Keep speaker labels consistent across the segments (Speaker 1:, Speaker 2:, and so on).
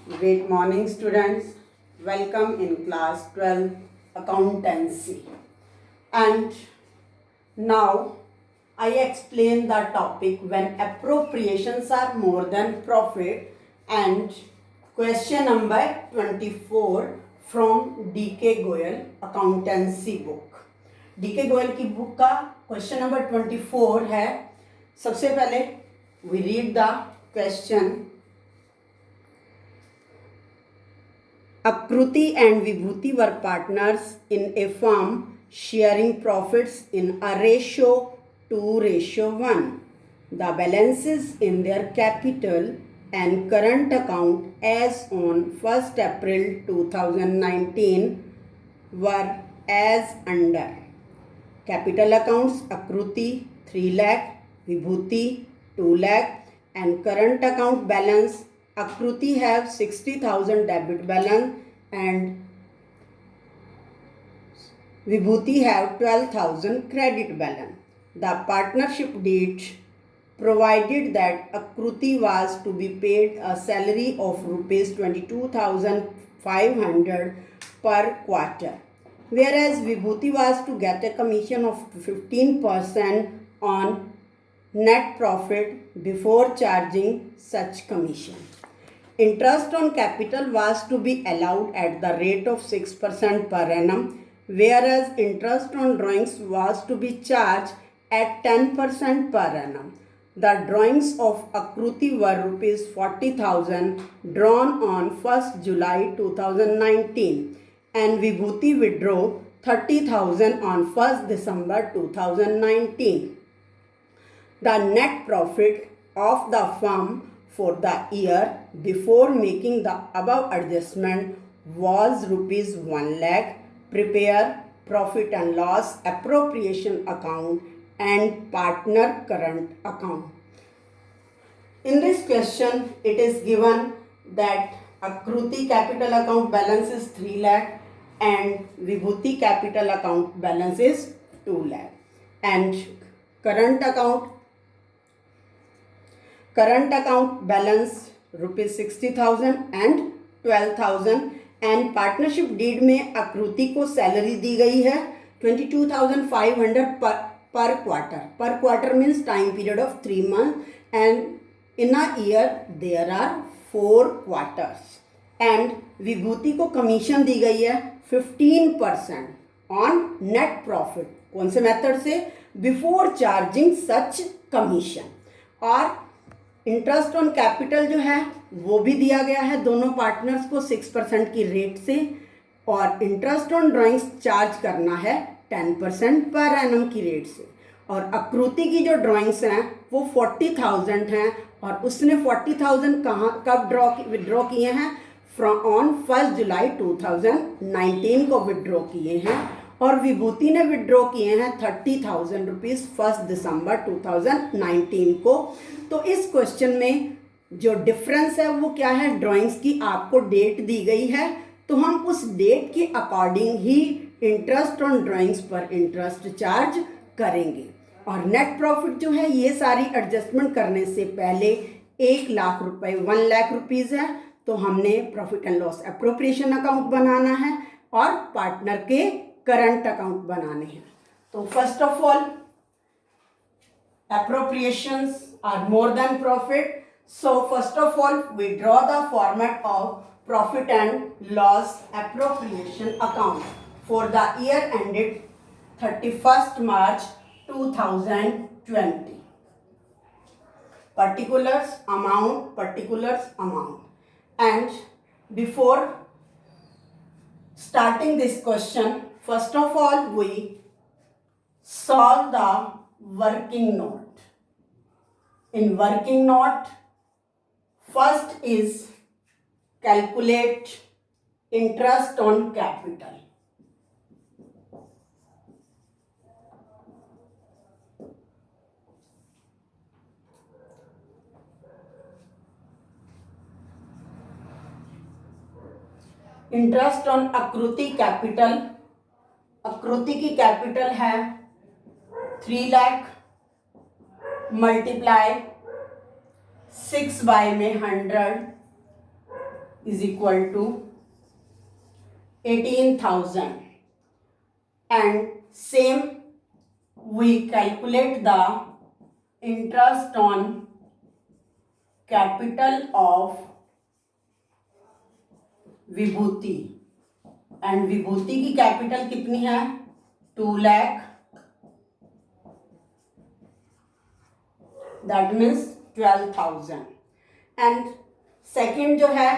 Speaker 1: Great morning, students. Welcome in class 12 accountancy. And now I explain the topic when appropriations are more than profit, and question number 24 from D.K. Goyal accountancy book. D.K. Goyal की book का question number 24 है. सबसे पहले we read the question. Akruti and Vibhuti were partners in a firm sharing profits in a ratio 2:1. The balances in their capital and current account as on 1st April 2019 were as under. Capital accounts Akruti 3 lakh, Vibhuti 2 lakh, and current account balance Akruti have 60,000 debit balance and Vibhuti have 12,000 credit balance. The partnership deed provided that Akruti was to be paid a salary of rupees 22,500 per quarter, whereas Vibhuti was to get a commission of 15% on net profit before charging such commission. Interest on capital was to be allowed at the rate of 6% per annum, whereas interest on drawings was to be charged at 10% per annum. The drawings of Akruti were rupees 40,000 drawn on 1st July 2019 and Vibhuti withdrew 30,000 on 1st December 2019. The net profit of the firm for the year before making the above adjustment was rupees 1 lakh. Prepare profit and loss appropriation account and partner current account. In this question, it is given that Akruti capital account balance is 3 lakh and Vibhuti capital account balance is 2 lakh and current account balance rupees 60,000 and 12,000 and partnership deed में अक्रूति को salary दी गई है 22,500 per quarter means time period of 3 months and in a year there are 4 quarters and विभूति को commission दी गई है 15% on net profit. कौन से मेथड से? Before charging such commission. और इंटरेस्ट ऑन कैपिटल जो है वो भी दिया गया है दोनों पार्टनर्स को 6% की रेट से और इंटरेस्ट ऑन ड्राइंग्स चार्ज करना है 10% पर एनम की रेट से. और अक्रूति की जो ड्राइंग्स हैं वो 40,000 हैं और उसने 40,000 कब विड्रॉ किए हैं? ऑन 1 जुलाई 2019 को विड्रॉ किए हैं और विभूति ने विड्रॉ किए हैं 30,000 रुपीज़ 1 दिसंबर 2019 को. तो इस क्वेश्चन में जो डिफरेंस है वो क्या है? ड्राइंग्स की आपको डेट दी गई है तो हम उस डेट के according he interest on drawings पर इंटरेस्ट चार्ज करेंगे. और नेट प्रॉफिट जो है ये सारी एडजस्टमेंट करने से पहले 1 लाख रुपए 1 लाख रुपीज़ है तो हमने profit and loss appropriation account बनाना है और पार्टनर के करंट अकाउंट बनाने हैं. तो first of all appropriations are more than profit. So first of all we draw the format of profit and loss appropriation account for the year ended 31st March 2020. Particulars amount. And before starting this question, first of all we solve the working note. In working note, first is calculate interest on capital. Interest on Akruti capital. Akruti की capital है 3 lakh multiply 6 bye में 100 is equal to 18,000, and same we calculate the interest on capital of Vibhuti, and Vibhuti की capital कितनी है 2 lakh, that means 12,000। And second जो है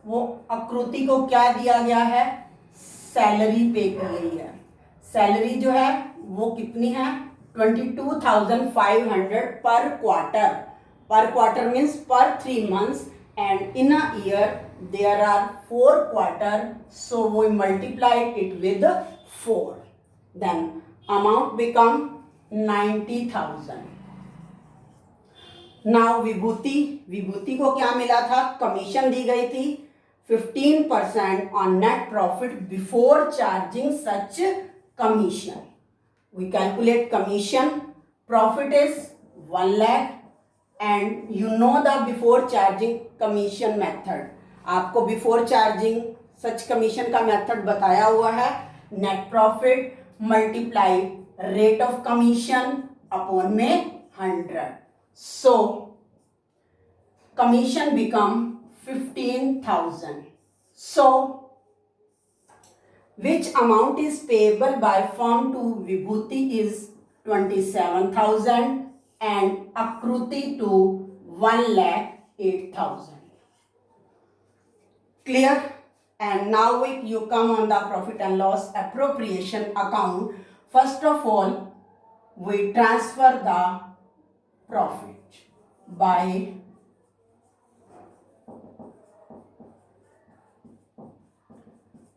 Speaker 1: वो आकृति को क्या दिया गया है, सैलरी पे की गई है। सैलरी जो है वो कितनी है 22,500 पर क्वार्टर। पर क्वार्टर मीन्स पर 3 months, and in a year there are 4 quarter, so we multiply it with 4, then amount become 90,000। Now Vibhuti को क्या मिला था, कमीशन दी गई थी 15% on net profit before charging such commission. We calculate commission, profit is 1 lakh, and you know the before charging commission method. आपको before charging such commission का method बताया हुआ है, net profit multiply rate of commission upon में 100, so commission become 15,000। so which amount is payable by firm to Vibhuti is 27,000 and Akruti to 1,08,000। clear? And now you come on the profit and loss appropriation account. First of all we transfer the profit by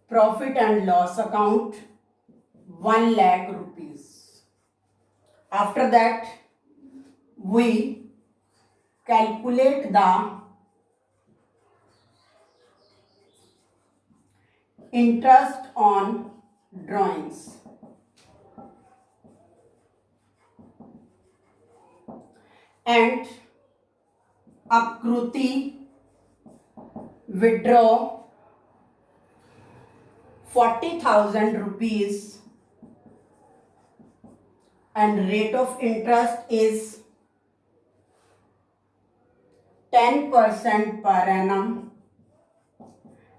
Speaker 1: profit and loss account 1 lakh rupees. After that we calculate the interest on drawings, and Akruti withdraw 40,000 rupees, and rate of interest is 10% per annum,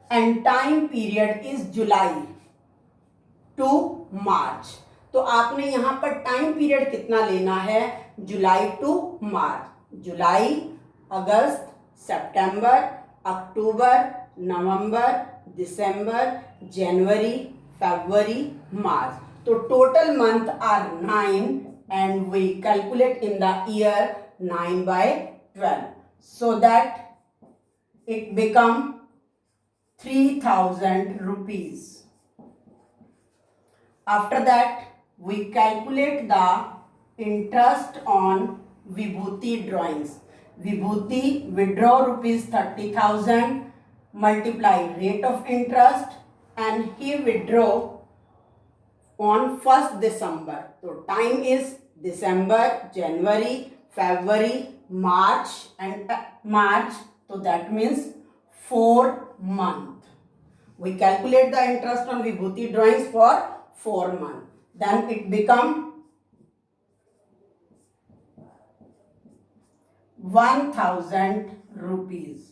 Speaker 1: and time period is July to March। तो आपने यहाँ पर time period कितना लेना है, जुलाई to मार्च। जुलाई, अगस्त, सितंबर, अक्टूबर, नवंबर, दिसंबर, जनवरी, फरवरी, मार्च। तो total month are 9 and we calculate in the year 9 by 12, so that it become 3,000 rupees। After that we calculate the interest on Vibhuti drawings। Vibhuti withdraw rupees 30,000, multiply rate of interest, and he withdraw on 1st December। So time is December, January, February, March, and March, so that means 4 months। We calculate the interest on Vibhuti drawings for 4 months, then it become 1,000 rupees।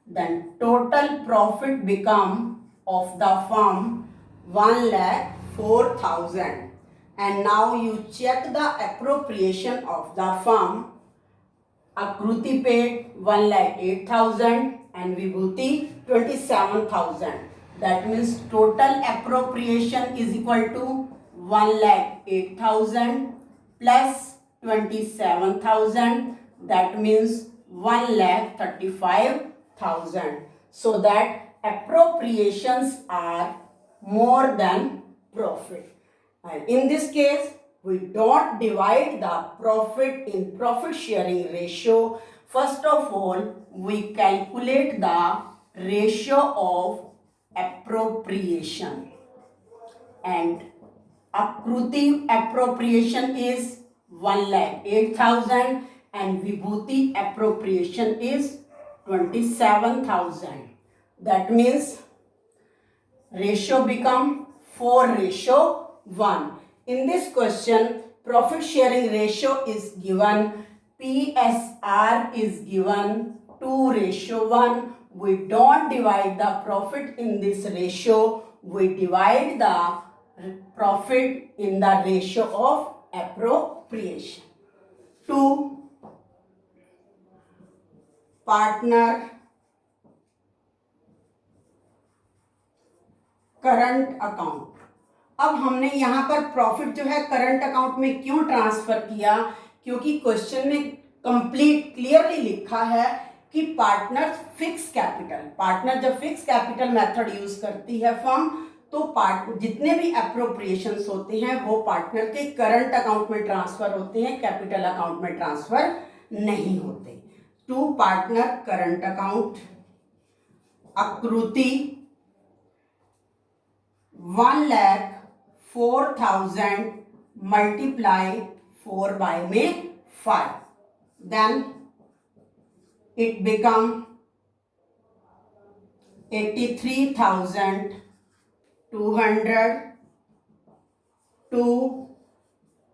Speaker 1: Then total profit become of the firm 1,04,000। and now you check the appropriation of the firm। Akruti paid 1,08,000 and Vibhuti 27,000, that means total appropriation is equal to 1,08,000 plus 27,000, that means 1,35,000, so that appropriations are more than profit। And in this case we don't divide the profit in profit sharing ratio. First of all we calculate the ratio of appropriation, and Akruti appropriation is 1,08,000 and Vibhuti appropriation is 27,000, That means ratio become 4:1. In this question, profit sharing ratio is given. PSR is given 2:1. We don't divide the profit in this ratio. We divide the profit in the ratio of appropriation. 2. Partner current account. अब हमने यहाँ पर profit जो है current account में क्यों transfer किया? क्योंकि क्वेश्चन में कंप्लीट क्लियरली लिखा है कि पार्टनर फिक्स कैपिटल, पार्टनर जब फिक्स कैपिटल मेथड यूज करती है फर्म, तो जितने भी अप्रोप्रिएशंस होते हैं वो पार्टनर के करंट अकाउंट में ट्रांसफर होते हैं, कैपिटल अकाउंट में ट्रांसफर नहीं होते. To partner current account. Akriti 1,04,000 multiply 4 में 5, then it become 83,200. to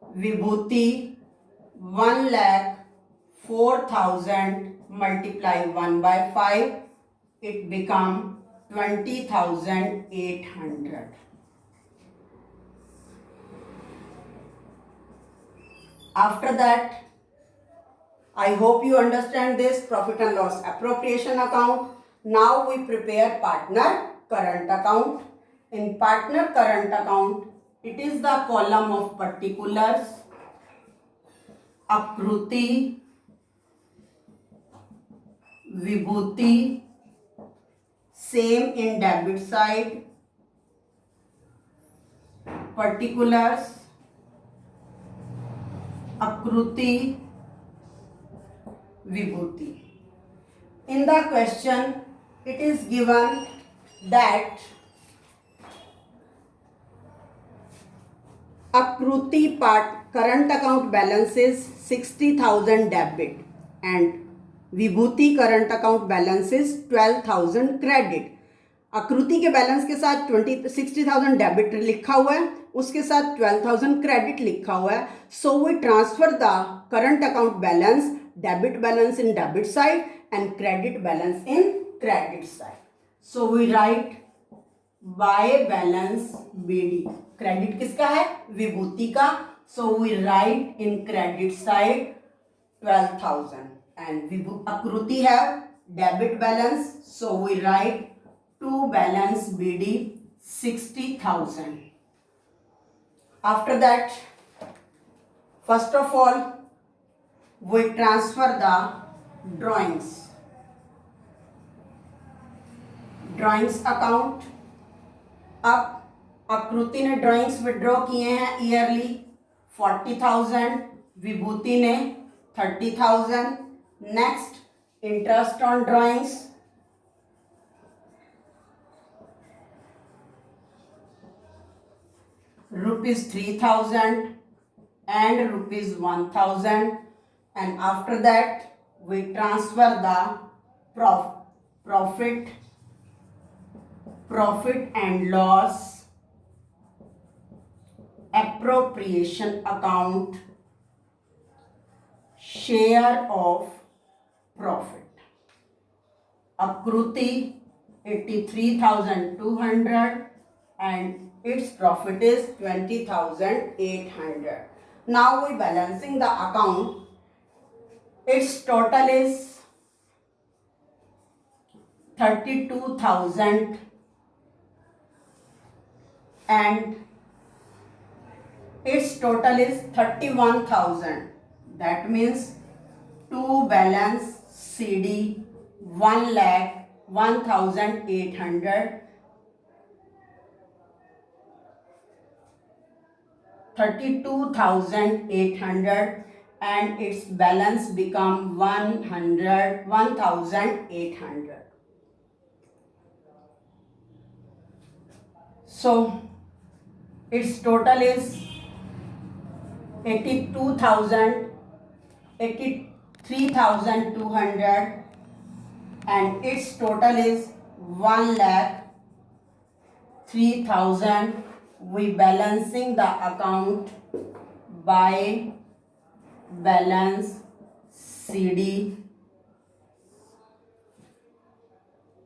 Speaker 1: Vibhuti 1,04,000 multiply 1/5, it become 20,800. After that, I hope you understand this profit and loss appropriation account. Now we prepare partner current account. In partner current account, it is the column of particulars. आकृति, विभूति, same in debit side, particulars, आकृति, विभूति. In the question, it is given that आकृति part current account balance is 60,000 debit and Vibhuti current account balance is 12,000 credit. आकृति के balance के साथ 60,000 debit लिखा हुआ है, उसके साथ 12,000 क्रेडिट लिखा हुआ है. So we transfer the current account balance, debit balance in debit side and credit balance in credit side. So we write by balance BD. Credit किसका है? विभूति का. So we write in credit side 12,000. And आकृति have debit balance, so we write to balance BD 60,000. After that, first of all, we transfer the drawings account. अब आकृति ने drawings withdraw किए हैं yearly 40,000, विभूति ने 30,000. Next, interest on drawings. Rupees 3,000 and rupees 1,000, and after that we transfer the profit and loss appropriation account, share of profit. आकृति 83,200 and its profit is 20,800. Now we balancing the account. Its total is 32,000 and its total is 31,000. That means to balance CD 1,01,800, 32,800 and its balance become 1,800. So its total is 83,200 and its total is 1,03,000. We balancing the account by balance CD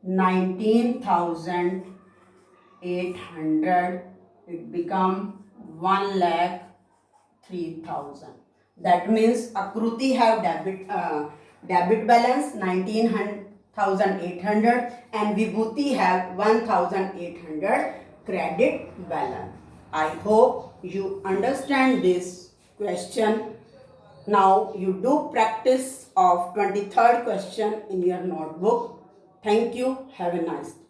Speaker 1: 19,800. It become 1,03,000. That means Akruti have debit balance 19,800 and Vibhuti have 1,800 credit balance. I hope you understand this question. Now you do practice of 23rd question in your notebook. Thank you. Have a nice day.